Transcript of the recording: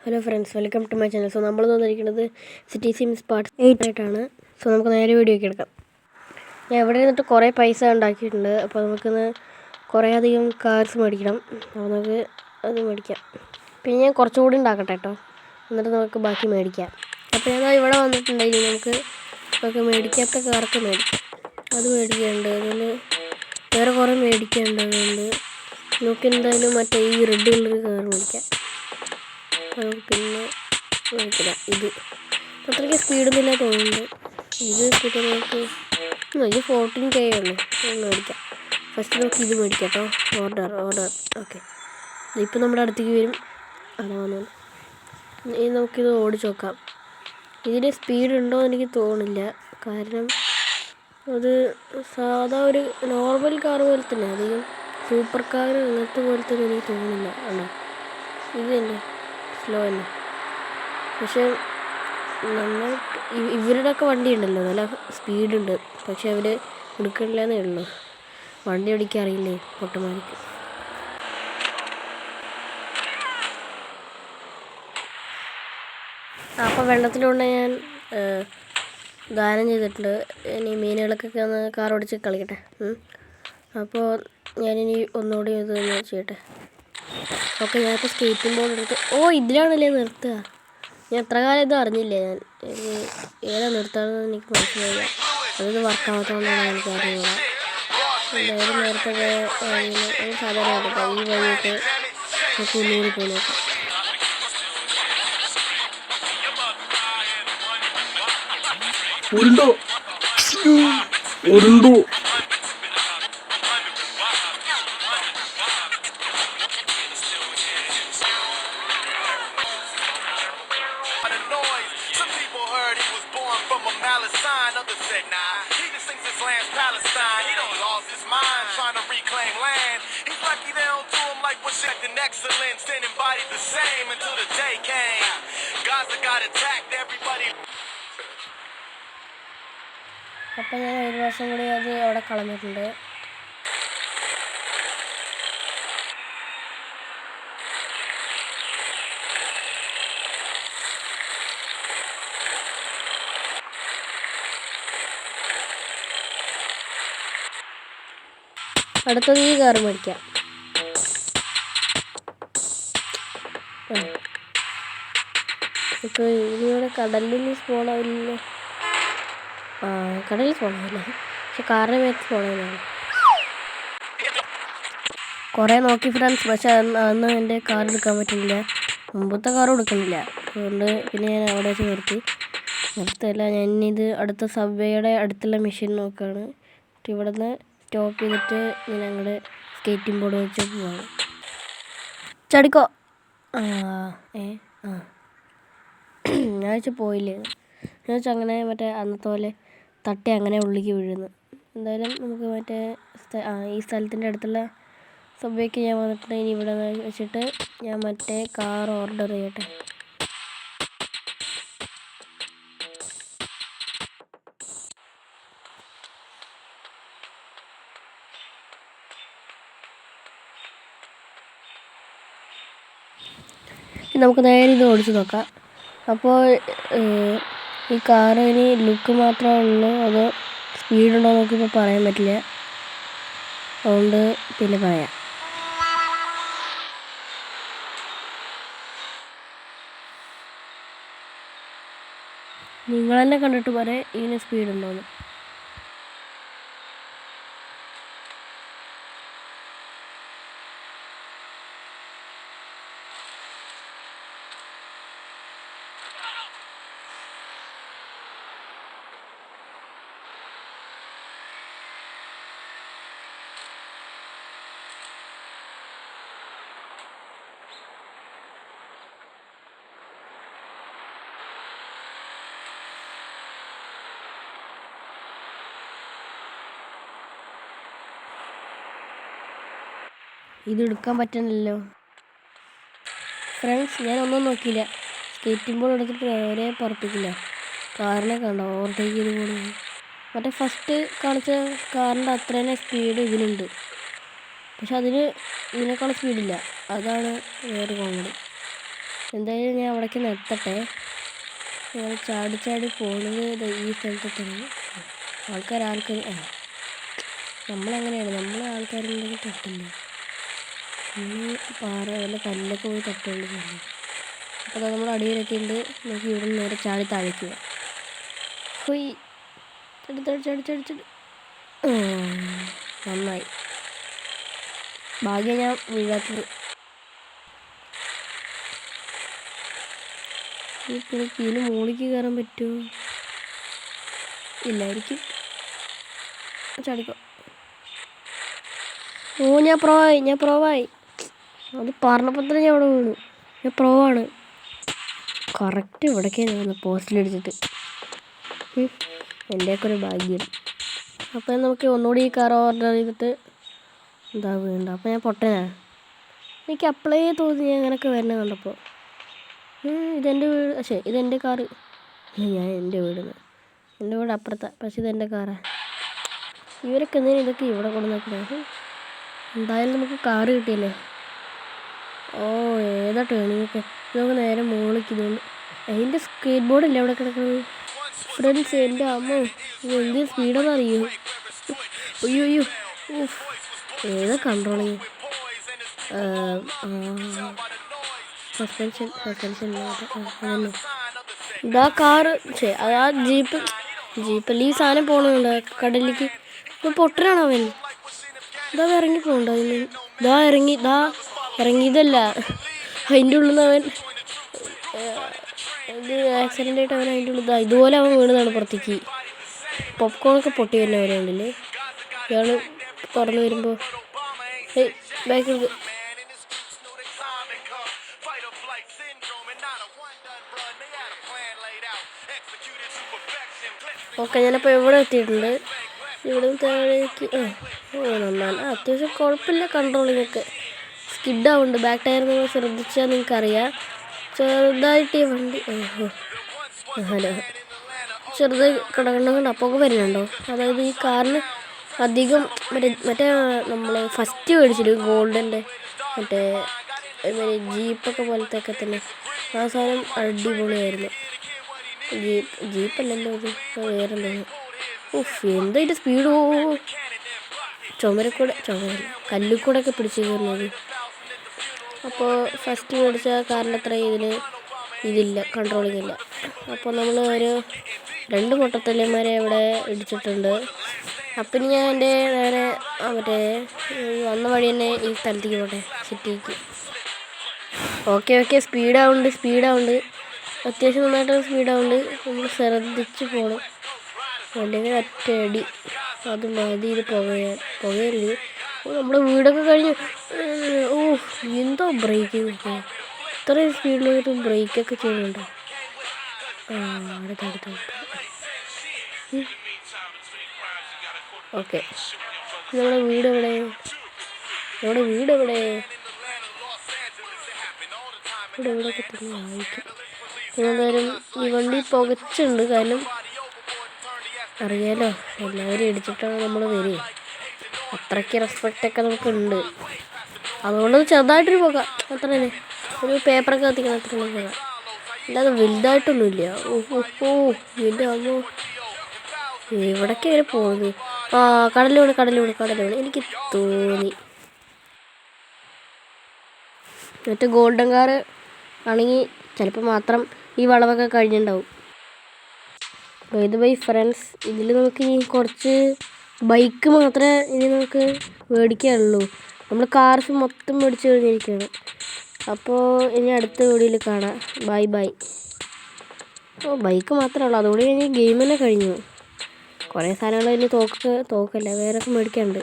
Hello friends, welcome to my channel. So നമ്മൾ വന്നിരിക്കുന്നത് city sims part 8 ആയിട്ടാണ്. So നമുക്ക് നേരെ വീഡിയോയ്ക്ക് എടുക്കാം. ഞാൻ ഇവിടെ നിന്നിട്ട് കുറേ പൈസ ഉണ്ടാക്കിയിട്ടുണ്ട്. അപ്പോൾ നമുക്കിന്ന് കുറേ അധികം കാർസ് മേടിക്കണം. അപ്പോൾ നമുക്ക് അത് മേടിക്കാം. പിന്നെ ഞാൻ കുറച്ചുകൂടി ഉണ്ടാക്കട്ടെ കേട്ടോ, എന്നിട്ട് നമുക്ക് ബാക്കി മേടിക്കാം. അപ്പോൾ ഞാൻ ഇവിടെ വന്നിട്ടുണ്ടെങ്കിൽ നമുക്ക് മേടിക്കാത്ത കാർക്ക് മേടിക്കാം. അത് മേടിക്കാനുണ്ട്. അതിൽ വേറെ കുറേ മേടിക്കേണ്ടതുണ്ട്. നമുക്ക് എന്തായാലും മറ്റേ ഈ റെഡ് കളർ കാർ മേടിക്കാം. പിന്നെ മേടിക്കില്ല. ഇത് അത്രയ്ക്ക് സ്പീഡൊന്നുമില്ല തോന്നുന്നുണ്ട്. ഇത് കിട്ടാൻ നമുക്ക് ഇത് 14K ഉള്ളൂ. മേടിക്കാം. ഫസ്റ്റ് നമുക്ക് ഇത് മേടിക്കാം കേട്ടോ. Order okay. ഇപ്പം നമ്മുടെ അടുത്തേക്ക് വരും. അതാ വന്നത്. ഇനി നമുക്കിത് ഓടിച്ച് നോക്കാം. ഇതിന് സ്പീഡ് ഉണ്ടോ എന്ന് എനിക്ക് തോന്നുന്നില്ല. കാരണം അത് സാധാ ഒരു നോർമൽ കാർ പോലെ തന്നെ, അധികം സൂപ്പർ കാർ അങ്ങനത്തെ പോലെ തന്നെ എനിക്ക് തോന്നുന്നില്ല. ആണോ, ഇത് തന്നെ സ്ലോ തന്നെ. പക്ഷെ ഇവരുടെയൊക്കെ വണ്ടി ഉണ്ടല്ലോ, നല്ല സ്പീഡുണ്ട്. പക്ഷെ അവർ എടുക്കണില്ലെന്നേ ഉള്ളൂ. വണ്ടി ഓടിക്കാൻ അറിയില്ലേ പൊട്ടന്മാർക്ക്. അപ്പോൾ വെള്ളത്തിലൂടെ ഞാൻ ദാനം ചെയ്തിട്ടുണ്ട്. ഇനി മീനുകൾക്കൊക്കെ ഒന്ന് കാർ ഓടിച്ച് കളിക്കട്ടെ. അപ്പോൾ ഞാനിനി ഒന്നുകൂടി ഇത് ചെയ്യട്ടെ. ഓക്കെ, ഞാനിപ്പോൾ സ്കേറ്റിംഗ് ബോർഡ് എടുത്ത് ഇതിലാണല്ലേ നിർത്തുക. ഞാൻ എത്ര കാലം ഇത് അറിഞ്ഞില്ലേ. ഞാൻ ഏതാ നിർത്താമെന്ന് എനിക്ക് മനസ്സിലായില്ല. അതൊന്ന് വർക്കാവാത്തതുകൊണ്ടാണ് എനിക്ക് അറിയുക. എന്തായാലും നേരത്തെ സാധാരണ കേട്ടോ, ഈ വഴിയൊക്കെ നമുക്ക് ഒന്നുകൂടി പോയി നോക്കാം. From a malice sign, others said nah. He just thinks his land's Palestine. He don't lost his mind trying to reclaim land. He's lucky they don't do him like what's acting excellence. Then embodied the same until the day came. Gaza got attacked, everybody. അപ്പം ഞാൻ ഒരു വർഷം കൂടി അത് അവിടെ കളഞ്ഞിട്ടുണ്ട്. അടുത്തത് ഈ car മേടിക്കാം. ഇപ്പോൾ ഇതിവിടെ കടലിൽ സ്പോണാവില്ല. കടലിൽ സ്പോണാവില്ല, പക്ഷെ കാറിൻ്റെ മേത്ത് സ്പോണാവില്ലാണ്. കുറേ നോക്കി ഫ്രണ്ട്സ്, പക്ഷെ അന്ന് എൻ്റെ കാർ എടുക്കാൻ പറ്റുന്നില്ല. മുമ്പത്തെ കാറും എടുക്കുന്നില്ല. അതുകൊണ്ട് പിന്നെ ഞാൻ അവിടെ വെച്ച് നിർത്തില്ല. ഞാനിത് അടുത്ത സബ്വേയുടെ അടുത്തുള്ള മെഷീൻ നോക്കുകയാണ്. ഇവിടെ നിന്ന് സ്റ്റോപ്പ് ചെയ്തിട്ട് ഞങ്ങളുടെ സ്കേറ്റിംഗ് ബോർഡ് വെച്ച് പോവാണ്. ചടിക്കോ. ഞാൻ വെച്ച് പോയില്ലേ. ഞാൻ വെച്ചാൽ അങ്ങനെ മറ്റേ അന്നത്തെ പോലെ തട്ടി അങ്ങനെ ഉള്ളിലേക്ക് വീഴുന്നു. എന്തായാലും നമുക്ക് മറ്റേ ഈ സ്ഥലത്തിൻ്റെ അടുത്തുള്ള സബ്വേക്ക് ഞാൻ വന്നിട്ട് ഇനി ഇവിടെ വെച്ചിട്ട് ഞാൻ മറ്റേ കാർ ഓർഡർ ചെയ്യട്ടെ. നമുക്ക് നേരെ ഇത് ഓടിച്ച് നോക്കാം. അപ്പോൾ ഈ കാറിന് ലുക്ക് മാത്രമേ ഉള്ളൂ, അതോ സ്പീഡുണ്ടോ നമുക്കിപ്പോൾ പറയാൻ പറ്റില്ല. അതുകൊണ്ട് പിന്നെ പറയാം. നിങ്ങൾ തന്നെ കണ്ടിട്ട് പറയാം ഇതിന് സ്പീഡുണ്ടോയെന്ന്. ഇതെടുക്കാൻ പറ്റണില്ലല്ലോ ഫ്രണ്ട്സ്. ഞാനൊന്നും നോക്കിയില്ല. സ്കേറ്റിംഗ് ബോർഡ് എടുത്തിട്ട് നേരെ പറപ്പിക്കില്ല. കാറിനെ കണ്ടോ ഓവർടേക്ക് ചെയ്ത് പോകുന്നത്. മറ്റേ ഫസ്റ്റ് കാണിച്ച കാറിൻ്റെ അത്ര തന്നെ സ്പീഡ് ഇതിനുണ്ട്, പക്ഷെ അതിന് ഇതിനേക്കാളും സ്പീഡില്ല. അതാണ് വേറെ കോമഡി. എന്തായാലും ഞാൻ അവിടേക്ക് നിർത്തട്ടെ. ഞങ്ങൾ ചാടി ചാടി പോകുന്നത് ഈ സ്ഥലത്തെത്താണ്. ആൾക്കാർ നമ്മളങ്ങനെയാണ്, നമ്മൾ ആൾക്കാരുണ്ടെങ്കിൽ തട്ടില്ല. പാറ വല്ല കല്ലൊക്കെ പോയി തട്ടുകൊണ്ട് പോകുന്നു. അപ്പോൾ നമ്മൾ അടിയിലെത്തിയിട്ട് നമുക്ക് ഇവിടെ നിന്ന് നേരെ ചാടി താഴേക്കുക. ഹൊയ് ചടി നന്നായി, ഭാഗ്യം ഞാൻ വീഴാത്തത്. പിന്നെ കീഴിൽ മുകളിലേക്ക് കയറാൻ പറ്റുമോ? ഇല്ലായിരിക്കും. ചാടിക്കോ. ഓ ഞാൻ പ്രോവായി. അത് പറഞ്ഞപ്പോൾ തന്നെ ഞാൻ അവിടെ വീണു. ഞാൻ പ്രോവാണ്. കറക്റ്റ് ഇവിടേക്കാണ് വന്ന് പോസ്റ്റിലടിച്ചിട്ട്. എൻ്റെയൊക്കെ ഒരു ഭാഗ്യം. അപ്പോൾ നമുക്ക് ഒന്നുകൂടി ഈ കാർ ഓർഡർ ചെയ്തിട്ട് എന്താ വീണ്ട. അപ്പോൾ ഞാൻ പൊട്ടനാ. എനിക്ക് അപ്ലൈ തോന്നി അങ്ങനെയൊക്കെ വരണം കണ്ടപ്പോൾ. ഇതെൻ്റെ വീട്, പക്ഷേ ഇതെൻ്റെ കാറ്. ഞാൻ എൻ്റെ വീട് അപ്പുറത്താണ്, പക്ഷേ ഇതെൻ്റെ കാറാണ്. ഇവരൊക്കെ എന്തിനാണ് ഇതൊക്കെ ഇവിടെ കൊണ്ട് നോക്കണേ? എന്തായാലും നമുക്ക് കാറ് കിട്ടിയല്ലേ. ഓ ഏതാ ടേണിങ്ങൊക്കെ. നമുക്ക് നേരെ മുകളിലേക്ക് ഇതുകൊണ്ട്. അതിൻ്റെ സ്കേറ്റ് ബോർഡല്ലേ അവിടെ കിടക്കുന്നത്. ഫ്രണ്ട്സ്, എൻ്റെ അമ്മ എന്ത് സ്പീഡാണെന്ന് അറിയോ? അയ്യോ ഏതാ കൺട്രോളിങ്. സസ്പെൻഷൻ അതന്നെ. ഇതാ കാറ്, ആ ജീപ്പല്ലേ ഈ സാധനം പോകണുണ്ട് കടലിലേക്ക്. ഇപ്പോൾ പൊട്ടനാണോ അവൻ? ഇതാ ഇറങ്ങി പോകണ്ട. ഇറങ്ങിയതല്ല, അതിൻ്റെ ഉള്ളിൽ നിന്ന് അവൻ ഇത് ആക്സിഡൻ്റ് ആയിട്ട് അവൻ അതിൻ്റെ ഉള്ളിൽ ഇതുപോലെ അവൻ വീണതാണ് പുറത്തേക്ക്. പോപ്കോണൊക്കെ പൊട്ടി വരുന്നവരെ ഉള്ളിൽ. ഇയാൾ തുറന്നു വരുമ്പോൾ ബാക്കിൽ ഓക്കെ. ഞാനപ്പോൾ എവിടെ എത്തിയിട്ടുണ്ട്. ഇവിടെ താഴേക്ക് നന്നാണ്. അത്യാവശ്യം കുഴപ്പമില്ല. കൺട്രോളിങ്ങൊക്കെ സ്കിഡാവുന്നുണ്ട്. ബാക്ക് ടയർ നിങ്ങൾ ശ്രദ്ധിച്ചാൽ നിങ്ങൾക്കറിയാം. ചെറുതായിട്ട് ഈ വണ്ടി ഹലോ ചെറുതായി കിടക്കണമെങ്കിൽ അപ്പൊക്കെ വരുന്നുണ്ടോ? അതായത് ഈ കാറിന് അധികം മറ്റേ നമ്മൾ ഫസ്റ്റ് മേടിച്ചിട്ട് ഗോൾഡൻ്റെ മറ്റേ ജീപ്പൊക്കെ പോലത്തെ ഒക്കെ തന്നെ ആ സാധനം അടിപൊളിയായിരുന്നു. ജീപ്പല്ലല്ലോ ഇത്, വേറെ എന്താണ്. എന്താ ഇതിൻ്റെ സ്പീഡോ! കല്ലിൽക്കൂടെ ഒക്കെ പിടിച്ച് കയറുന്നത്. അപ്പോൾ ഫസ്റ്റ് മേടിച്ച കാറിൻ്റെ അത്ര ഇതില്ല, കൺട്രോളിങ് ഇല്ല. അപ്പോൾ നമ്മൾ ഒരു 2 പൊട്ടത്തല്ലിമാരെ ഇവിടെ ഇടിച്ചിട്ടുണ്ട്. അപ്പം ഞാൻ എൻ്റെ നേരെ മറ്റേ വന്ന വഴി തന്നെ ഈ സ്ഥലത്തേക്ക് പോട്ടെ, സിറ്റിക്ക്. ഓക്കെ സ്പീഡാവുണ്ട്. അത്യാവശ്യം നന്നായിട്ട് സ്പീഡാവുണ്ട്. നമ്മൾ ശ്രദ്ധിച്ച് പോകണം, അല്ലെങ്കിൽ ഒറ്റയടി. അത് മതി. ഇത് പുകയരുത്. നമ്മുടെ വീടൊക്കെ കഴിഞ്ഞ്. എന്തോ ബ്രേക്കിങ് ഒക്കെ ഇത്രയും സ്പീഡിൽ ബ്രേക്കൊക്കെ ചെയ്യുന്നുണ്ട്. അടുത്ത് ഓക്കെ. നമ്മുടെ വീട് എവിടെ? ഇവിടെയൊക്കെ തന്നെ ആയിരിക്കും. എന്തായാലും ഈ വണ്ടി പുകച്ചുണ്ട്. കാരണം അറിയാലോ, എല്ലാവരും ഇടിച്ചിട്ടാണ് നമ്മൾ വരിക. അത്രയ്ക്ക് റെസ്പെക്റ്റൊക്കെ നമുക്കുണ്ട്. അതുകൊണ്ട് ചെറുതായിട്ടൊരു പുക അത്ര തന്നെ. ഒരു പേപ്പറൊക്കെ കത്തിക്കണം, അത്ര തന്നെ പുക. അല്ലാതെ വലുതായിട്ടൊന്നുമില്ല. എൻ്റെ അമ്മോ, എവിടേക്ക് വരെ പോകുന്നത്? കടലിലൂടെ എനിക്ക് തോന്നി. മറ്റേ ഗോൾഡൻ കാറ് ആണെങ്കിൽ ചിലപ്പോൾ മാത്രം ഈ വളവൊക്കെ കഴിഞ്ഞിട്ടുണ്ടാവും. ബൈ ഫ്രണ്ട്സ്, ഇതിൽ നമുക്ക് ഇനി കുറച്ച് ബൈക്ക് മാത്രമേ ഇനി നമുക്ക് മേടിക്കാനുള്ളൂ. നമ്മൾ കാർസ് മൊത്തം മേടിച്ച് കഴിഞ്ഞിരിക്കുകയാണ്. അപ്പോൾ ഇനി അടുത്ത വീഡിയോയിൽ കാണാം. ബൈ. ബൈക്ക് മാത്രമേ ഉള്ളൂ, അതുകൊണ്ട് ഇനി ഗെയിം തന്നെ കഴിഞ്ഞു. കുറേ സാധനങ്ങൾ ഇനി തോക്കല്ല വേറൊക്കെ മേടിക്കാനുണ്ട്.